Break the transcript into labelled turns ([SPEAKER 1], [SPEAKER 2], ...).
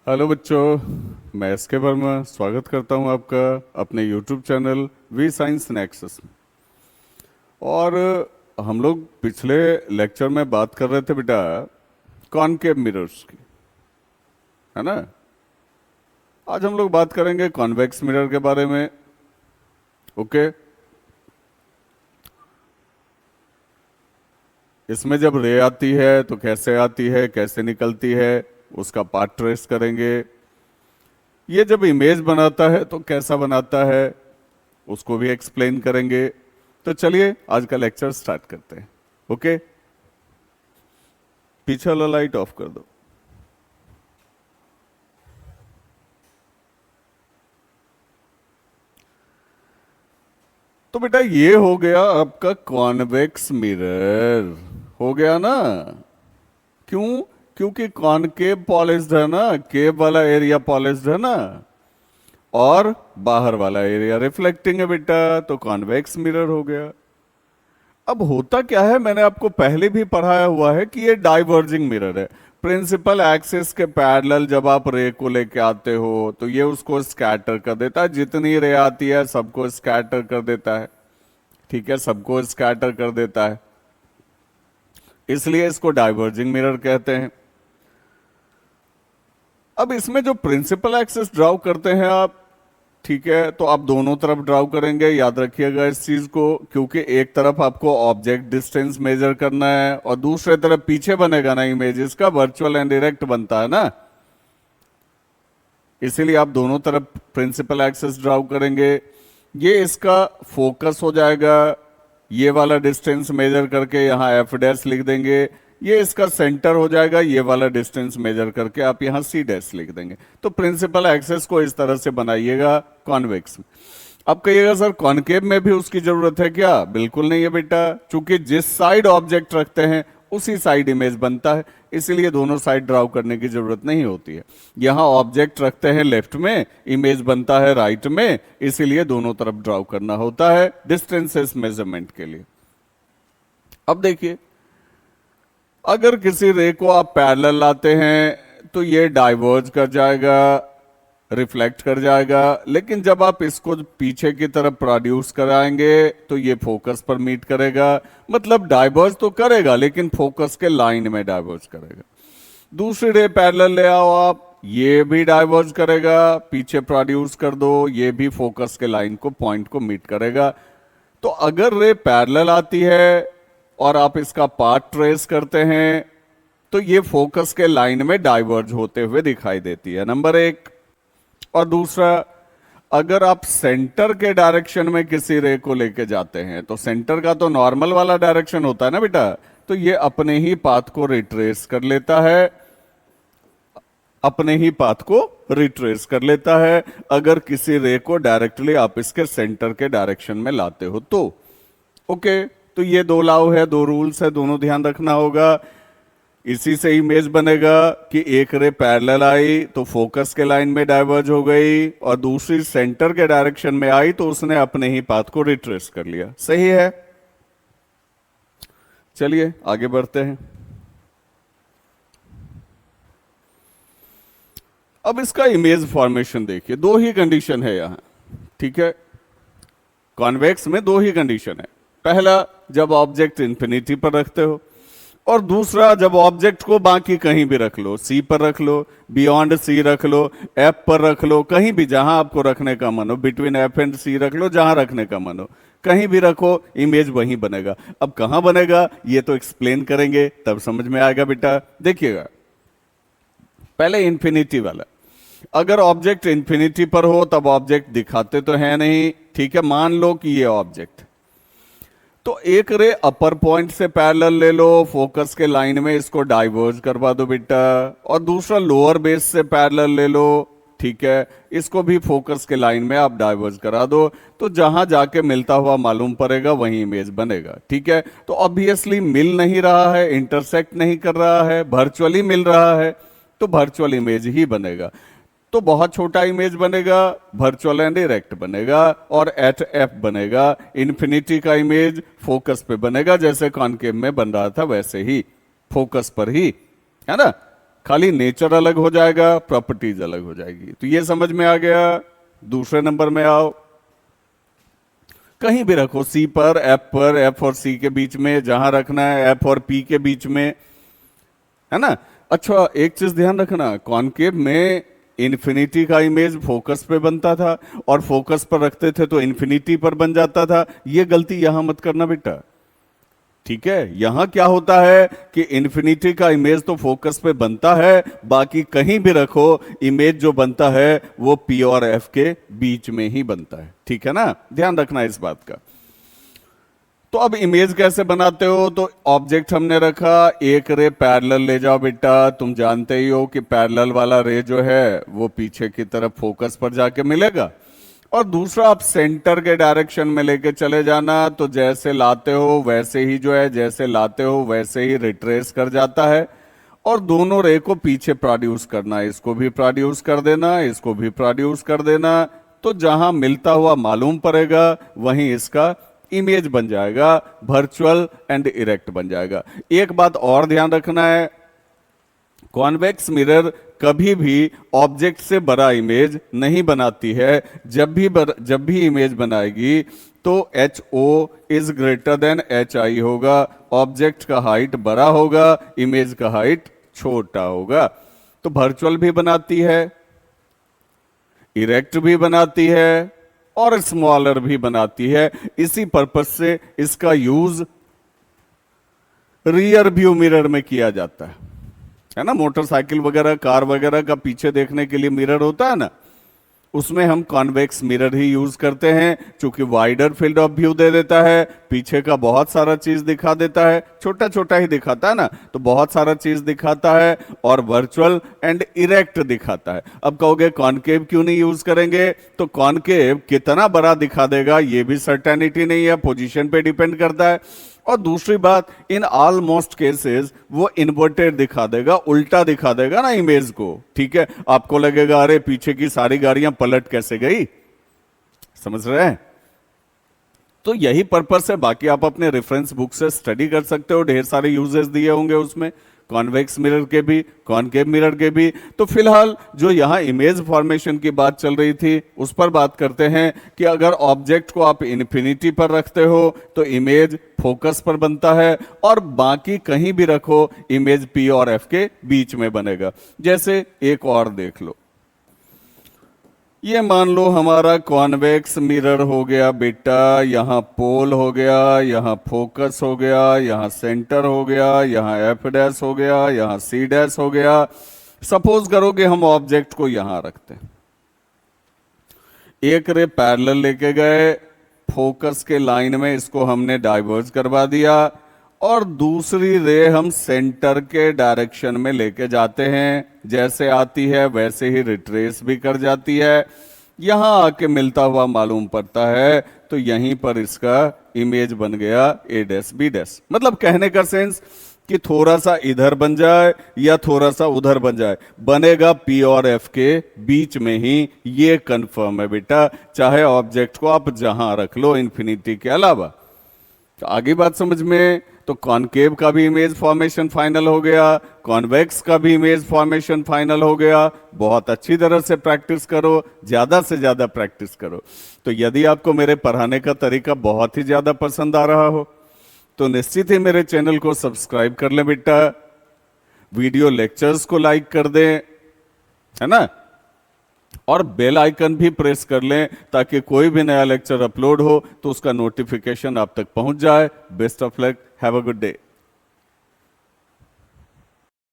[SPEAKER 1] Hello बच्चों, मैं S के वर्मा स्वागत करता हूं आपका अपने YouTube channel We Science Nexus. और हम लोग पिछले लेक्चर में बात कर रहे थे बेटा कॉनकेव मिरर्स की, है ना। आज हम लोग बात करेंगे कॉन्वेक्स मिरर के बारे में। ओके, इसमें जब रे आती है तो कैसे आती है, कैसे निकलती है, उसका पाथ ट्रेस करेंगे। ये जब इमेज बनाता है तो कैसा बनाता है उसको भी एक्सप्लेन करेंगे। तो चलिए आज का लेक्चर स्टार्ट करते हैं। ओके, पीछे वाला लाइट ऑफ कर दो। तो बेटा ये हो गया आपका कॉन्वेक्स मिरर, हो गया ना। क्यों? क्योंकि कॉनकेव पॉलिश्ड है ना, केव वाला एरिया पॉलिश्ड है ना, और बाहर वाला एरिया रिफ्लेक्टिंग है बेटा, तो कॉन्वेक्स मिरर हो गया। अब होता क्या है, मैंने आपको पहले भी पढ़ाया हुआ है कि ये डाइवर्जिंग मिरर है। प्रिंसिपल एक्सिस के पैरेलल जब आप रे को लेके आते हो तो ये उसको स्कैटर कर देता है, जितनी रे आती है सबको स्कैटर कर देता है। ठीक है, सबको स्कैटर कर देता है, इसलिए इसको डाइवर्जिंग मिरर कहते हैं। अब इसमें जो प्रिंसिपल एक्सिस ड्राउ करते हैं आप, ठीक है, तो आप दोनों तरफ ड्राउ करेंगे, याद रखिएगा इस चीज को, क्योंकि एक तरफ आपको ऑब्जेक्ट डिस्टेंस मेजर करना है और दूसरे तरफ पीछे बनेगा ना इमेज, इसका वर्चुअल एंड डायरेक्ट बनता है ना, इसीलिए आप दोनों तरफ प्रिंसिपल एक्सिस ड्राउ करेंगे। ये इसका फोकस हो जाएगा, ये वाला डिस्टेंस मेजर करके यहां एफ डैश लिख देंगे। ये इसका सेंटर हो जाएगा, ये वाला डिस्टेंस मेजर करके आप यहां सी डैश लिख देंगे। तो प्रिंसिपल एक्सिस को इस तरह से बनाइएगा कॉन्वेक्स में। अब कहिएगा सर कॉनकेव में भी उसकी जरूरत है क्या? बिल्कुल नहीं है बेटा, क्योंकि जिस साइड ऑब्जेक्ट रखते हैं उसी साइड इमेज बनता है, इसलिए दोनों साइड ड्राउ करने की जरूरत नहीं होती है। यहां ऑब्जेक्ट रखते हैं लेफ्ट में, इमेज बनता है राइट में, इसीलिए दोनों तरफ ड्राउ करना होता है डिस्टेंसेस मेजरमेंट के लिए। अब देखिए, अगर किसी रे को आप पैरेलल लाते हैं तो ये डाइवर्ज कर जाएगा, रिफ्लेक्ट कर जाएगा, लेकिन जब आप इसको पीछे की तरफ प्रोड्यूस कराएंगे तो ये फोकस पर मीट करेगा। मतलब डाइवर्ज तो करेगा लेकिन फोकस के लाइन में डाइवर्ज करेगा। दूसरी रे पैरेलल ले आओ आप, ये भी डाइवर्ज करेगा, पीछे प्रोड्यूस कर दो, ये भी फोकस के लाइन को, पॉइंट को मीट करेगा। तो अगर रे पैरेलल आती है और आप इसका पाथ ट्रेस करते हैं तो ये फोकस के लाइन में डाइवर्ज होते हुए दिखाई देती है, नंबर एक। और दूसरा, अगर आप सेंटर के डायरेक्शन में किसी रे को लेके जाते हैं तो सेंटर का तो नॉर्मल वाला डायरेक्शन होता है ना बेटा, तो ये अपने ही पाथ को रिट्रेस कर लेता है, अपने ही पाथ को रिट्रेस कर लेता है, अगर किसी रे को डायरेक्टली आप इसके सेंटर के डायरेक्शन में लाते हो तो। ओके, तो ये दो लॉ है, दो रूल्स है, दोनों ध्यान रखना होगा। इसी से इमेज बनेगा कि एक रे पैरेलल आई तो फोकस के लाइन में डाइवर्ज हो गई, और दूसरी सेंटर के डायरेक्शन में आई तो उसने अपने ही पाथ को रिट्रेस कर लिया। सही है, चलिए आगे बढ़ते हैं। अब इसका इमेज फॉर्मेशन देखिए, दो ही कंडीशन है यहां, ठीक है। कॉन्वेक्स में दो ही कंडीशन है, पहला जब ऑब्जेक्ट इंफिनिटी पर रखते हो, और दूसरा जब ऑब्जेक्ट को बाकी कहीं भी रख लो, सी पर रख लो, बियॉन्ड सी रख लो, एफ पर रख लो, कहीं भी जहां आपको रखने का मन हो, बिटवीन एफ एंड सी रख लो, जहां रखने का मन हो, कहीं भी रखो, इमेज वहीं बनेगा। अब कहां बनेगा ये तो एक्सप्लेन करेंगे तब समझ में आएगा बेटा। देखिएगा, पहले इंफिनिटी वाला, अगर ऑब्जेक्ट इंफिनिटी पर हो तब ऑब्जेक्ट दिखाते तो है नहीं, ठीक है। मान लो कि ये ऑब्जेक्ट, तो एक रे अपर पॉइंट से पैरेलल ले लो, फोकस के लाइन में इसको डाइवर्ज करवा दो बेटा, और दूसरा लोअर बेस से पैरेलल ले लो, ठीक है, इसको भी फोकस के लाइन में आप डाइवर्ज करा दो, तो जहां जाके मिलता हुआ मालूम पड़ेगा वहीं इमेज बनेगा, ठीक है। तो ऑब्वियसली मिल नहीं रहा है, इंटरसेक्ट नहीं कर रहा है, वर्चुअली मिल रहा है, तो वर्चुअल इमेज ही बनेगा। तो बहुत छोटा इमेज बनेगा, वर्चुअल एंड डायरेक्ट बनेगा, और एट एफ बनेगा। इन्फिनिटी का इमेज फोकस पे बनेगा, जैसे कॉनकेव में बन रहा था वैसे ही, फोकस पर ही, है ना। खाली नेचर अलग हो जाएगा, प्रॉपर्टीज अलग हो जाएगी। तो ये समझ में आ गया। दूसरे नंबर में आओ, कहीं भी रखो, सी पर, एफ और सी के बीच में, जहां रखना है, एफ और पी के बीच में, है ना। अच्छा, एक चीज ध्यान रखना, कॉनकेव में इन्फिनिटी का इमेज फोकस पे बनता था और फोकस पर रखते थे तो इन्फिनिटी पर बन जाता था। ये गलती यहां मत करना बेटा, ठीक है। यहां क्या होता है कि इन्फिनिटी का इमेज तो फोकस पे बनता है, बाकी कहीं भी रखो इमेज जो बनता है वो पी और एफ के बीच में ही बनता है, ठीक है ना, ध्यान रखना इस बात का। तो अब इमेज कैसे बनाते हो, तो ऑब्जेक्ट हमने रखा, एक रे पैरेलल ले जाओ बेटा, तुम जानते ही हो कि पैरेलल वाला रे जो है वो पीछे की तरफ फोकस पर जाके मिलेगा, और दूसरा आप सेंटर के डायरेक्शन में लेके चले जाना। तो जैसे लाते हो वैसे ही जो है, जैसे लाते हो वैसे ही रिट्रेस कर जाता है, और दोनों रे को पीछे प्रोड्यूस करना, इसको भी प्रोड्यूस कर देना, इसको भी प्रोड्यूस कर देना। तो जहां मिलता हुआ मालूम पड़ेगा वहीं इसका इमेज बन जाएगा, वर्चुअल एंड इरेक्ट बन जाएगा। एक बात और ध्यान रखना है, कॉन्वेक्स मिरर कभी भी ऑब्जेक्ट से बड़ा इमेज नहीं बनाती है। जब भी इमेज बनाएगी तो H O is greater than H I होगा, ऑब्जेक्ट का हाइट बड़ा होगा, इमेज का हाइट छोटा होगा। तो वर्चुअल भी बनाती है, इरेक्ट भी बनाती है, और स्मॉलर भी बनाती है। इसी पर्पस से इसका यूज रियर व्यू मिरर में किया जाता है ना। मोटरसाइकिल वगैरह, कार वगैरह का पीछे देखने के लिए मिरर होता है ना, उसमें हम कॉन्वेक्स मिरर ही यूज करते हैं, क्योंकि वाइडर फील्ड ऑफ व्यू दे देता है, पीछे का बहुत सारा चीज दिखा देता है, छोटा छोटा ही दिखाता है ना, तो बहुत सारा चीज दिखाता है, और वर्चुअल एंड इरेक्ट दिखाता है। अब कहोगे कॉनकेव क्यों नहीं यूज करेंगे, तो कॉनकेव कितना बड़ा दिखा देगा ये भी सर्टेनिटी नहीं है, पोजीशन पे डिपेंड करता है। और दूसरी बात, इन ऑलमोस्ट केसेस वो इन्वर्टेड दिखा देगा, उल्टा दिखा देगा ना इमेज को, ठीक है। आपको लगेगा अरे पीछे की सारी गाड़ियां पलट कैसे गई, समझ रहे हैं। तो यही पर्पस है, बाकी आप अपने रेफरेंस बुक से स्टडी कर सकते हो, ढेर सारे यूजेस दिए होंगे उसमें, कॉन्वेक्स मिरर के भी, कॉनकेव मिरर के भी। तो फिलहाल जो यहां इमेज फॉर्मेशन की बात चल रही थी उस पर बात करते हैं कि अगर ऑब्जेक्ट को आप इन्फिनिटी पर रखते हो तो इमेज फोकस पर बनता है, और बाकी कहीं भी रखो इमेज पी और एफ के बीच में बनेगा। जैसे एक और देख लो, ये मान लो हमारा कॉन्वेक्स मिरर हो गया बेटा, यहां पोल हो गया, यहां फोकस हो गया, यहां सेंटर हो गया, यहां एफ डैश हो गया, यहां सी डैश हो गया। सपोज करो कि हम ऑब्जेक्ट को यहां रखते हैं, एक रे पैरेलल लेके गए, फोकस के लाइन में इसको हमने डाइवर्ज करवा दिया, और दूसरी रे हम सेंटर के डायरेक्शन में लेके जाते हैं, जैसे आती है वैसे ही रिट्रेस भी कर जाती है, यहां आके मिलता हुआ मालूम पड़ता है, तो यहीं पर इसका इमेज बन गया ए डैश बी डैश। मतलब कहने का सेंस कि थोड़ा सा इधर बन जाए या थोड़ा सा उधर बन जाए, बनेगा पी और एफ के बीच में ही, ये कंफर्म है बेटा, चाहे ऑब्जेक्ट को आप जहां रख लो इन्फिनिटी के अलावा। तो आगे बात समझ में, तो कॉनकेव का भी इमेज फॉर्मेशन फाइनल हो गया, कॉन्वेक्स का भी इमेज फॉर्मेशन फाइनल हो गया। बहुत अच्छी तरह से प्रैक्टिस करो, ज्यादा से ज्यादा प्रैक्टिस करो। तो यदि आपको मेरे पढ़ाने का तरीका बहुत ही ज्यादा पसंद आ रहा हो तो निश्चित ही मेरे चैनल को सब्सक्राइब कर लें बेटा, वीडियो लेक्चर्स को लाइक कर दें, है ना, और बेल आइकन भी प्रेस कर लें ताकि कोई भी नया लेक्चर अपलोड हो तो उसका नोटिफिकेशन आप तक पहुंच जाए। Best of luck, have a good day.